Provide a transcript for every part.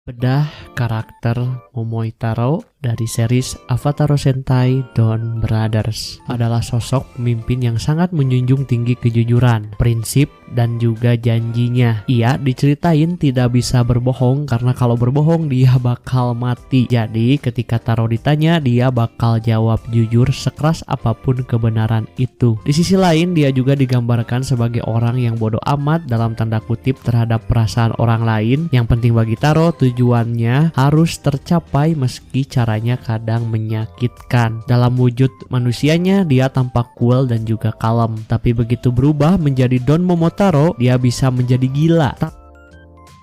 Bedah karakter Momoitaro dari series Avataro Sentai Don Brothers adalah sosok pemimpin yang sangat menjunjung tinggi kejujuran, prinsip, dan juga janjinya. Ia diceritain tidak bisa berbohong karena kalau berbohong dia bakal mati. Jadi ketika Taro ditanya, dia bakal jawab jujur sekeras apapun kebenaran itu. Di sisi lain, dia juga digambarkan sebagai orang yang bodoh amat dalam tanda kutip terhadap perasaan orang lain. Yang penting bagi Taro, tujuannya harus tercapai meski caranya kadang menyakitkan. Dalam wujud manusianya, dia tampak cool dan juga kalem. Tapi begitu berubah menjadi Don Momotaro, dia bisa menjadi gila.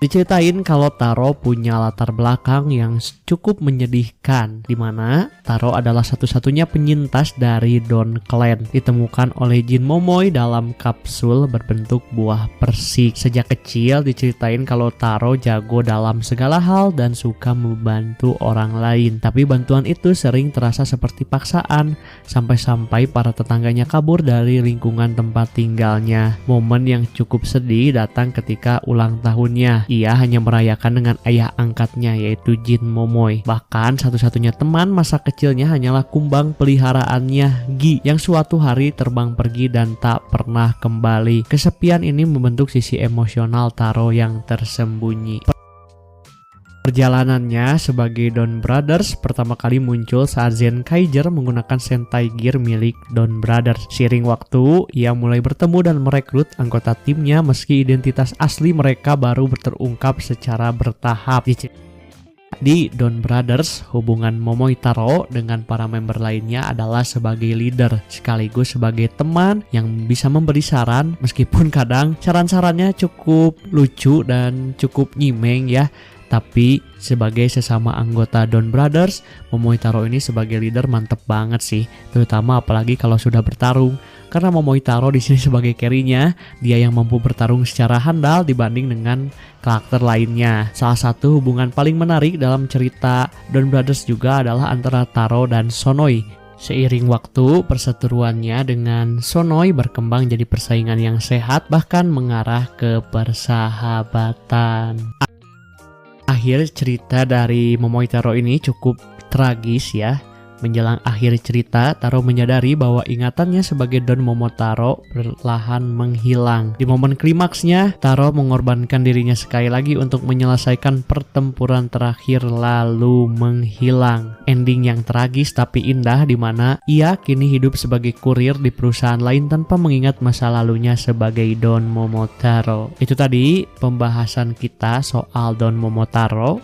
Diceritain kalau Taro punya latar belakang yang cukup menyedihkan, dimana Taro adalah satu-satunya penyintas dari Don Clan, ditemukan oleh Jin Momoi dalam kapsul berbentuk buah persik. Sejak kecil diceritain kalau Taro jago dalam segala hal dan suka membantu orang lain, tapi bantuan itu sering terasa seperti paksaan, sampai-sampai para tetangganya kabur dari lingkungan tempat tinggalnya. Momen yang cukup sedih datang ketika ulang tahunnya. Ia hanya merayakan dengan ayah angkatnya, yaitu Jin Momoi. Bahkan satu-satunya teman masa kecilnya hanyalah kumbang peliharaannya Gi, yang suatu hari terbang pergi dan tak pernah kembali. Kesepian ini membentuk sisi emosional Taro yang tersembunyi. Perjalanannya sebagai Don Brothers pertama kali muncul saat Zenkaiger menggunakan Sentai Gear milik Don Brothers. Seiring waktu, ia mulai bertemu dan merekrut anggota timnya meski identitas asli mereka baru terungkap secara bertahap. Di Don Brothers, hubungan Momoitaro dengan para member lainnya adalah sebagai leader, sekaligus sebagai teman yang bisa memberi saran, meskipun kadang saran-sarannya cukup lucu dan cukup nyimeng ya. Tapi sebagai sesama anggota Don Brothers, Momoitaro ini sebagai leader mantep banget sih, terutama apalagi kalau sudah bertarung. Karena Momoitaro di sini sebagai carry-nya, dia yang mampu bertarung secara handal dibanding dengan karakter lainnya. Salah satu hubungan paling menarik dalam cerita Don Brothers juga adalah antara Taro dan Sonoi. Seiring waktu, perseteruannya dengan Sonoi berkembang jadi persaingan yang sehat, bahkan mengarah ke persahabatan. Akhir cerita dari Momoitaro ini cukup tragis ya. Menjelang akhir cerita, Taro menyadari bahwa ingatannya sebagai Don Momotaro perlahan menghilang. Di momen klimaksnya, Taro mengorbankan dirinya sekali lagi untuk menyelesaikan pertempuran terakhir lalu menghilang. Ending yang tragis tapi indah, di mana ia kini hidup sebagai kurir di perusahaan lain tanpa mengingat masa lalunya sebagai Don Momotaro. Itu tadi pembahasan kita soal Don Momotaro.